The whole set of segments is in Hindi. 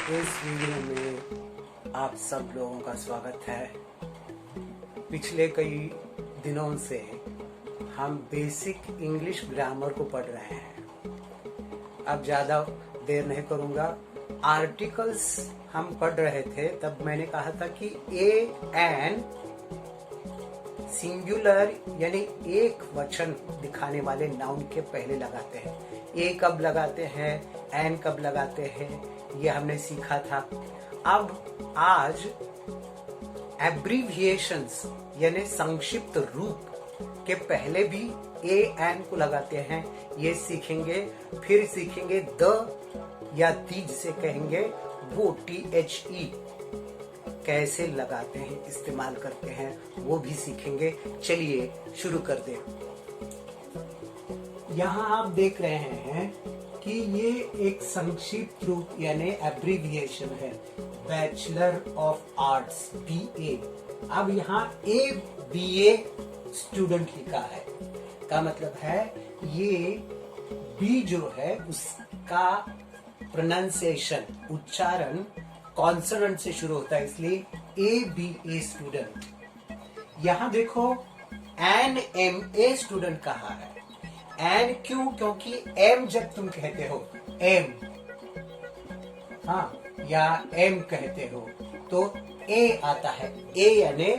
इस वीडियो में आप सब लोगों का स्वागत है। पिछले कई दिनों से हम बेसिक इंग्लिश ग्रामर को पढ़ रहे हैं। अब ज़्यादा देर नहीं करूँगा। आर्टिकल्स हम पढ़ रहे थे, तब मैंने कहा था कि ए एन सिंगुलर यानी एक वचन दिखाने वाले नाउन के पहले लगाते हैं। ए कब लगाते हैं, एन कब लगाते हैं, ये हमने सीखा था। अब आज एब्रीविएशंस यानी संक्षिप्त रूप के पहले भी ए एन को लगाते हैं, ये सीखेंगे। फिर सीखेंगे द या दी जिसे कहेंगे वो THE कैसे लगाते हैं, इस्तेमाल करते हैं, वो भी सीखेंगे। चलिए शुरू कर दें। यहाँ आप देख रहे हैं कि ये एक संक्षिप्त रूप यानी एब्रीविएशन है, बैचलर ऑफ आर्ट्स BA। अब यहाँ BA स्टूडेंट लिखा है, का मतलब है ये बी जो है उसका प्रोनाउंसिएशन उच्चारण कॉन्सोनेंट से शुरू होता है, इसलिए ABA स्टूडेंट। यहाँ देखो NMA स्टूडेंट कहा है। एन क्यों? क्योंकि एम जब तुम कहते हो एम, हाँ, या एम कहते हो तो ए आता है। ए यानी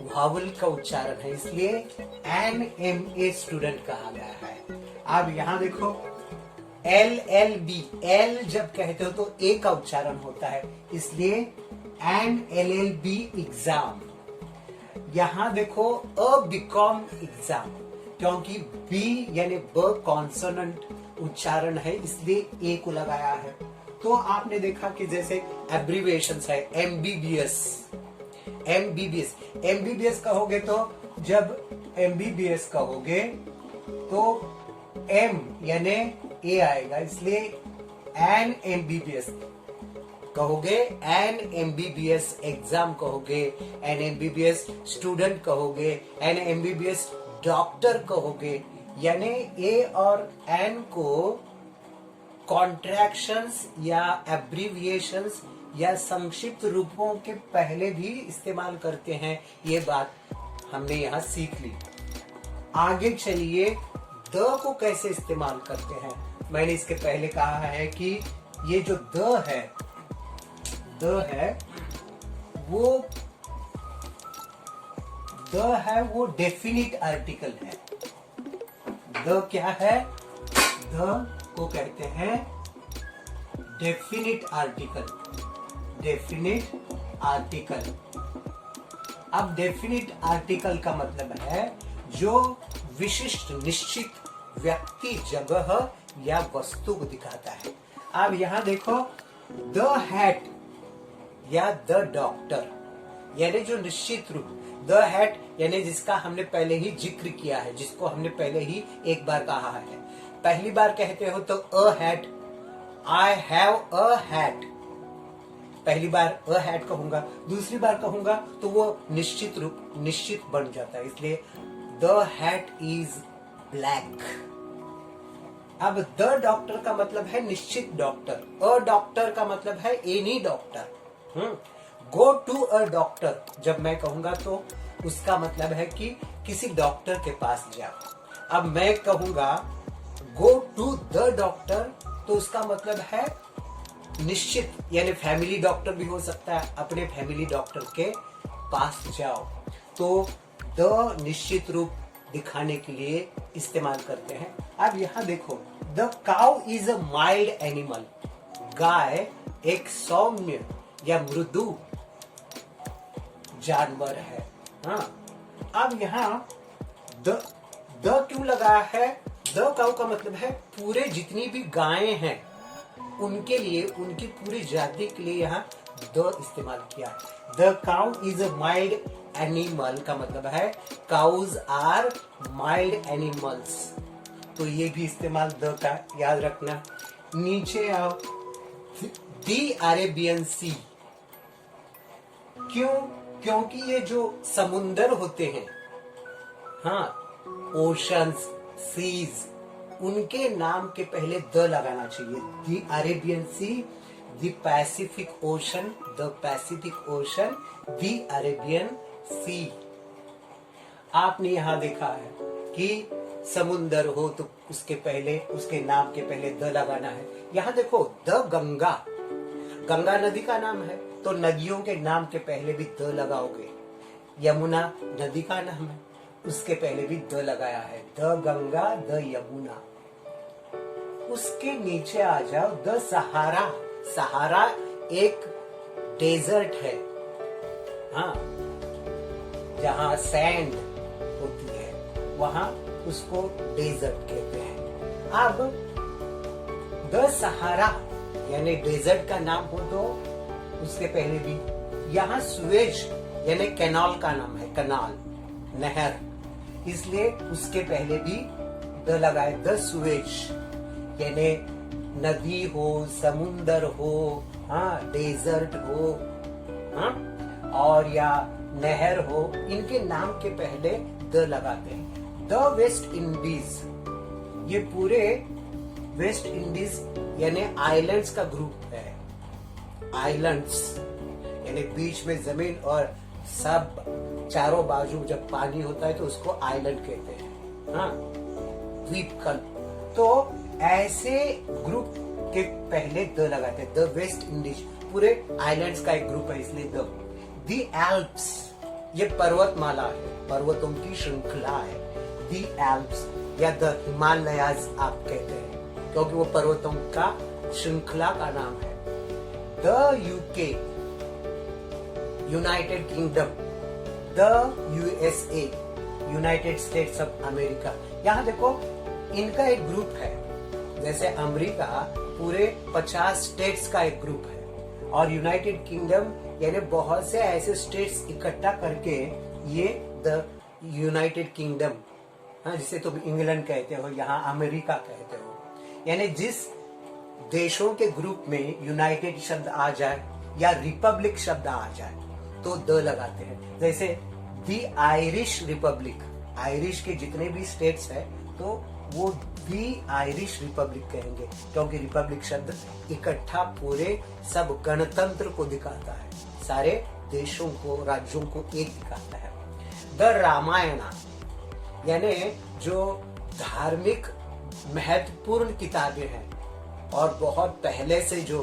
वावल का उच्चारण है, इसलिए NMA स्टूडेंट कहा गया है। अब यहाँ देखो LLB, एल जब कहते हो तो ए का उच्चारण होता है, इसलिए NLLB एग्जाम। यहाँ देखो BCom एग्जाम, क्योंकि बी यानी ब कॉन्सोनेंट उच्चारण है, इसलिए ए को लगाया है। तो आपने देखा कि जैसे एब्रीविएशंस है MBBS कहोगे तो जब MBBS कहोगे तो M यानी ए आएगा, इसलिए NMBBS कहोगे, NMBBS एग्जाम कहोगे, NMBBS स्टूडेंट कहोगे, NMBBS डॉक्टर कहोगे। यानी ए और एन को कॉन्ट्रैक्शंस या एब्रीविएशंस या संक्षिप्त रूपों के पहले भी इस्तेमाल करते हैं, ये बात हमने यहाँ सीख ली। आगे चलिए द को कैसे इस्तेमाल करते हैं। मैंने इसके पहले कहा है कि ये जो द है वो डेफिनिट आर्टिकल है। द क्या है? द को कहते हैं डेफिनिट आर्टिकल। अब डेफिनिट आर्टिकल का मतलब है जो विशिष्ट निश्चित व्यक्ति, जगह या वस्तु को दिखाता है। अब यहां देखो द हैट या द डॉक्टर यानी जो निश्चित रूप, द हैट यानी जिसका हमने पहले ही जिक्र किया है, जिसको हमने पहले ही एक बार कहा है। पहली बार कहते हो तो अ hat, I have a hat, पहली बार अ हैट कहूंगा। दूसरी बार कहूंगा तो वो निश्चित बन जाता है, इसलिए द हैट इज ब्लैक। अब द डॉक्टर का मतलब है निश्चित डॉक्टर, अ डॉक्टर का मतलब है any doctor. Go to a doctor जब मैं कहूंगा तो उसका मतलब है कि किसी डॉक्टर के पास जाओ। अब मैं कहूंगा गो टू द डॉक्टर तो उसका मतलब है निश्चित, यानी फैमिली डॉक्टर भी हो सकता है, अपने फैमिली डॉक्टर के पास जाओ। तो द निश्चित रूप दिखाने के लिए इस्तेमाल करते हैं। अब यहां देखो the cow is a mild animal, गाय एक सौम्य या मृदु जानवर है। हाँ, अब यहाँ द क्यों लगा है? द काउ का मतलब है पूरे जितनी भी गायें हैं उनके लिए, उनकी पूरी जाति के लिए यहाँ द इस्तेमाल किया है। The cow is a mild animal का मतलब है काउज आर माइल्ड एनिमल्स, तो ये भी इस्तेमाल द का याद रखना। नीचे आओ, दी अरेबियन सी, क्यों? क्योंकि ये जो समुंदर होते हैं, हाँ, ओशंस, सीज, उनके नाम के पहले द लगाना चाहिए। The Arabian sea, the Pacific ocean, the Arabian sea. आपने यहां देखा है कि समुंदर हो तो उसके पहले, उसके नाम के पहले द लगाना है। यहां देखो द गंगा, गंगा नदी का नाम है तो नदियों के नाम के पहले भी द लगाओगे। यमुना नदी का नाम है, उसके पहले भी द लगाया है, द गंगा, द यमुना। उसके नीचे आ जाओ, द सहारा। सहारा एक डेजर्ट है, हाँ, जहां सैंड होती है वहां उसको डेजर्ट कहते हैं। अब द सहारा यानी डेजर्ट का नाम हो तो उसके पहले भी, यहाँ सुएज यानी कैनाल का नाम है, कनाल, नहर, इसलिए उसके पहले भी द लगाए, द सुएज। यानी नदी हो, समुंदर हो, हाँ, डेजर्ट हो, हाँ, और या नहर हो, इनके नाम के पहले द लगाते हैं। द वेस्ट इंडीज, ये पूरे वेस्ट इंडीज यानी आइलैंड्स का ग्रुप है। आइलैंड्स यानी बीच में जमीन और सब चारों बाजू जब पानी होता है तो उसको आइलैंड कहते हैं, हाँ, द्वीपकल्प। तो ऐसे ग्रुप के पहले द लगाते हैं, द वेस्ट इंडीज, पूरे आइलैंड्स का एक ग्रुप है इसलिए द। दी एल्प्स, ये पर्वतमाला है, पर्वतों की श्रृंखला है। दी एल्प्स या द हिमालयाज आप कहते हैं क्योंकि वो पर्वतों का श्रृंखला का नाम है। The UK, United kingdom, the USA, United states of America. यहाँ देखो इनका एक ग्रुप है, जैसे अमेरिका पूरे 50 स्टेट्स का एक ग्रुप है और यूनाइटेड किंगडम यानी बहुत से ऐसे स्टेट्स इकट्ठा करके ये द यूनाइटेड किंगडम, हाँ, जिसे तुम इंग्लैंड कहते हो, यहाँ अमेरिका कहते हो। यानी जिस देशों के ग्रुप में यूनाइटेड शब्द आ जाए या रिपब्लिक शब्द आ जाए तो द लगाते हैं। जैसे दी आयरिश रिपब्लिक, आयरिश के जितने भी स्टेट्स है तो वो दी आयरिश रिपब्लिक कहेंगे क्योंकि रिपब्लिक शब्द इकट्ठा पूरे सब गणतंत्र को दिखाता है, सारे देशों को, राज्यों को एक दिखाता है। द रामायणा यानी जो धार्मिक महत्वपूर्ण किताबें हैं और बहुत पहले से जो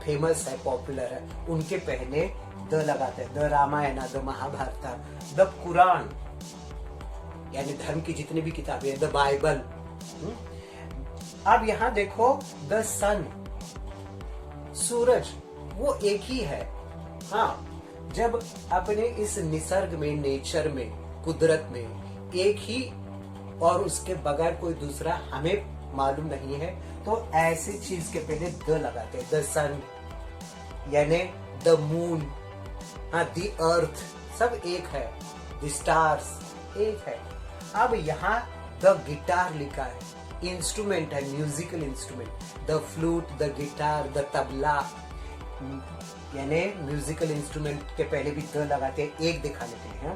फेमस है, पॉपुलर है, उनके पहले द लगाते हैं। The Ramayana, the Mahabharat, the Quran यानी धर्म की जितनी भी किताबें हैं, द बाइबल। अब यहां देखो द सन, सूरज, वो एक ही है, हाँ, जब अपने इस निसर्ग में, नेचर में, कुदरत में एक ही और उसके बगैर कोई दूसरा हमें मालूम नहीं है तो ऐसी चीज के पहले द लगाते हैं। द सन यानी द मून, हाँ, द अर्थ, सब एक है, द स्टार्स एक है। अब यहाँ द गिटार लिखा है, इंस्ट्रूमेंट है, musical instrument, the flute, the guitar, the tabla, यानी म्यूजिकल इंस्ट्रूमेंट के पहले भी द लगाते हैं एक दिखाने के लिए,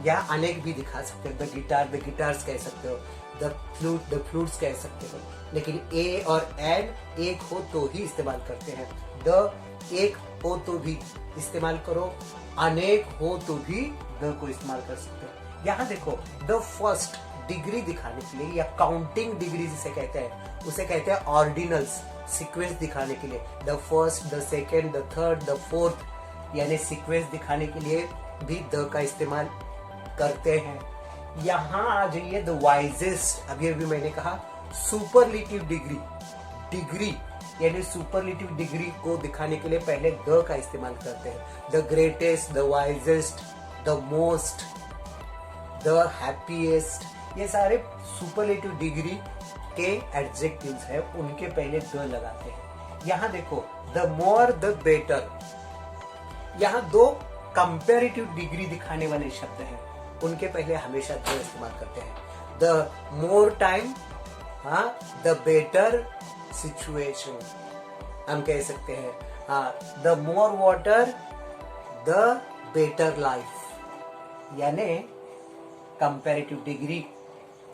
या अनेक भी दिखा सकते हो। द गिटार, द गिटार्स कह सकते हो, द फ्लूट, द फ्लूट्स कह सकते हो, लेकिन ए और एन एक हो तो ही इस्तेमाल करते हैं। द एक हो तो भी इस्तेमाल करो, अनेक हो तो भी द को इस्तेमाल कर सकते हो। यहाँ देखो द फर्स्ट, डिग्री दिखाने के लिए या काउंटिंग डिग्री जिसे कहते हैं, उसे कहते हैं ऑर्डिनल्स, सीक्वेंस दिखाने के लिए। The first, the second, the third, the fourth, यानी सीक्वेंस दिखाने के लिए भी द का इस्तेमाल करते हैं। यहाँ आ जाइए द वाइजेस्ट, अभी अभी मैंने कहा सुपरलेटिव डिग्री, डिग्री यानी सुपरलेटिव डिग्री को दिखाने के लिए पहले द का इस्तेमाल करते हैं। The greatest, the wisest, the most, the happiest, ये सारे सुपरलेटिव डिग्री के एडजेक्टिव्स हैं, उनके पहले द लगाते हैं। यहाँ देखो द मोर द बेटर, यहाँ दो कंपैरेटिव डिग्री दिखाने वाले शब्द हैं, उनके पहले हमेशा द इस्तेमाल करते हैं। द मोर टाइम, हाँ, द बेटर सिचुएशन हम कह सकते हैं, हाँ, the more water, the better life. यानी कंपैरेटिव डिग्री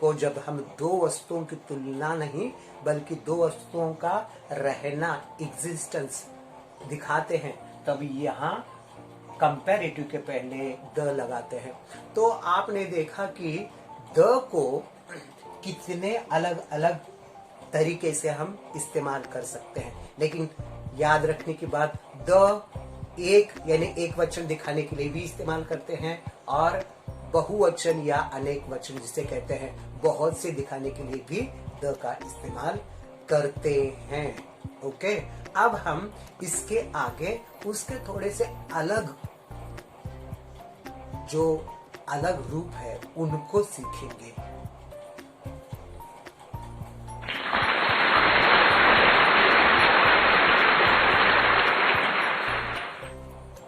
को जब हम दो वस्तुओं की तुलना नहीं बल्कि दो वस्तुओं का रहना, एग्जिस्टेंस दिखाते हैं तब यहाँ कंपैरेटिव के पहले द लगाते हैं। तो आपने देखा कि द को कितने अलग अलग तरीके से हम इस्तेमाल कर सकते हैं, लेकिन याद रखने की बात, द एक यानी एक वचन दिखाने के लिए भी इस्तेमाल करते हैं और बहुवचन या अनेक वचन जिसे कहते हैं बहुत से दिखाने के लिए भी द का इस्तेमाल करते हैं। ओके, अब हम इसके आगे उसके थोड़े से अलग जो अलग रूप है उनको सीखेंगे।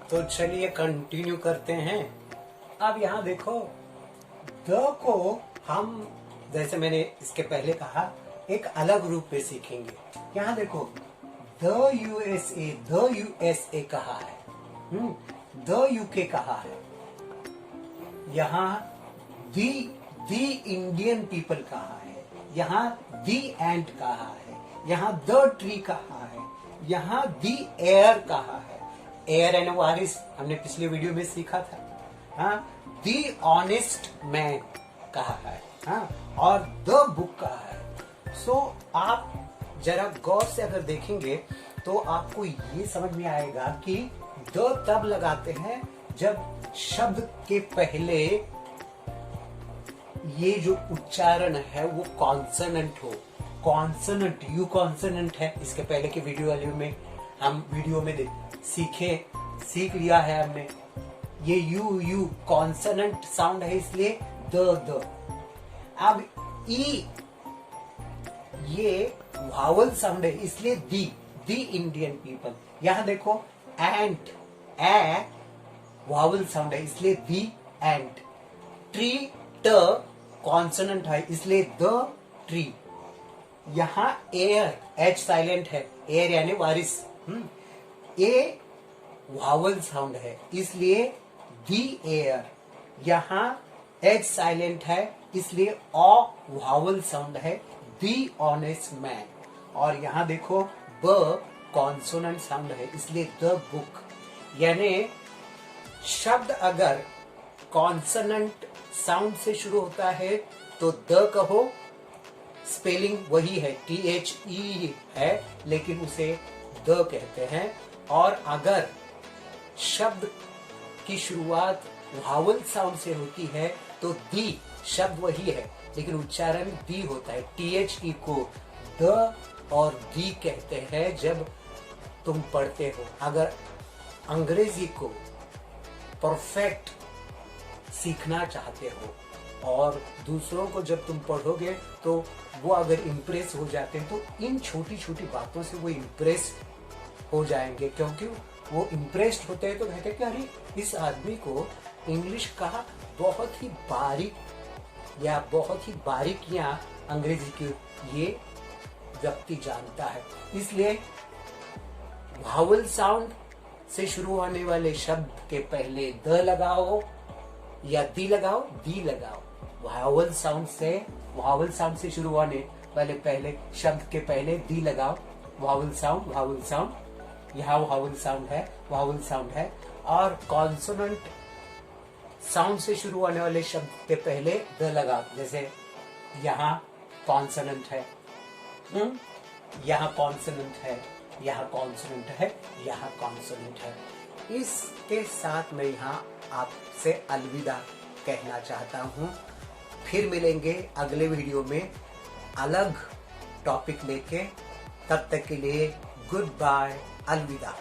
तो चलिए कंटिन्यू करते हैं। अब यहाँ देखो, द को हम जैसे मैंने इसके पहले कहा एक अलग रूप में सीखेंगे। यहाँ देखो, द यूएसए कहा है, द यूके कहा है, यहाँ दी इंडियन पीपल कहा है, यहाँ दी एंट कहा है, यहाँ द ट्री कहा है, यहाँ दी एयर कहा है। एयर एंड वारिस हमने पिछले वीडियो में सीखा था। हाँ, दी ऑनेस्ट मैन कहा है, हाँ, और द बुक कहा है। सो आप जरा गौर से अगर देखेंगे तो आपको ये समझ में आएगा कि द तब लगाते हैं जब शब्द के पहले ये जो उच्चारण है वो कॉन्सोनेंट हो। कॉन्सोनेंट, यू कॉन्सोनेंट है, इसके पहले के वीडियो में सीख लिया है हमने। ये यू कॉन्सोनेंट साउंड है इसलिए द। अब ई ये वावल साउंड है इसलिए दी इंडियन पीपल। यहां देखो, एंट ए वावल साउंड है इसलिए दी एंट। ट्री ट कॉन्सोनेंट है इसलिए द ट्री। यहां एयर एच साइलेंट है, एयर यानी बारिश। ए वावल साउंड है इसलिए दी एयर। यहां एच साइलेंट है इसलिए ऑ वावल साउंड है, दी ऑनेस्ट मैन। और यहां देखो, ब कॉन्सोनेंट साउंड है इसलिए द बुक। यानी शब्द अगर कॉन्सोनेंट साउंड से शुरू होता है तो द कहो, स्पेलिंग वही है, THE है, लेकिन उसे द कहते हैं। और अगर शब्द की शुरुआत वावल साउंड से होती है तो दी, शब्द वही है लेकिन उच्चारण दी होता है। THE को द और दी कहते हैं जब तुम पढ़ते हो। अगर अंग्रेजी को परफेक्ट सीखना चाहते हो और दूसरों को जब तुम पढ़ोगे तो वो अगर इम्प्रेस हो जाते हैं तो इन छोटी छोटी बातों से वो इम्प्रेस हो जाएंगे, क्योंकि वो इम्प्रेस्ड होते हैं तो कहते हैं कि अरे इस आदमी को इंग्लिश का बहुत ही बारीक या बहुत ही बारीकियां अंग्रेजी की ये व्यक्ति जानता है। इसलिए वावल साउंड से शुरू होने वाले शब्द के पहले द लगाओ या दी लगाओ। वावल साउंड से शुरू होने वाले पहले शब्द के पहले दी लगाओ। वावल साउंड यहाँ वावल साउंड है। और कॉन्सोनेंट साउंड से शुरू होने वाले शब्द के पहले द लगाओ। जैसे यहाँ कॉन्सोनेंट है, यहाँ कॉन्सोनेंट है, यहाँ कॉन्सोनेंट है, यहाँ कॉन्सोनेंट है। इसके साथ मैं यहाँ आपसे अलविदा कहना चाहता हूँ। फिर मिलेंगे अगले वीडियो में अलग टॉपिक लेके। तब तक के लिए गुड बाय, अलविदा।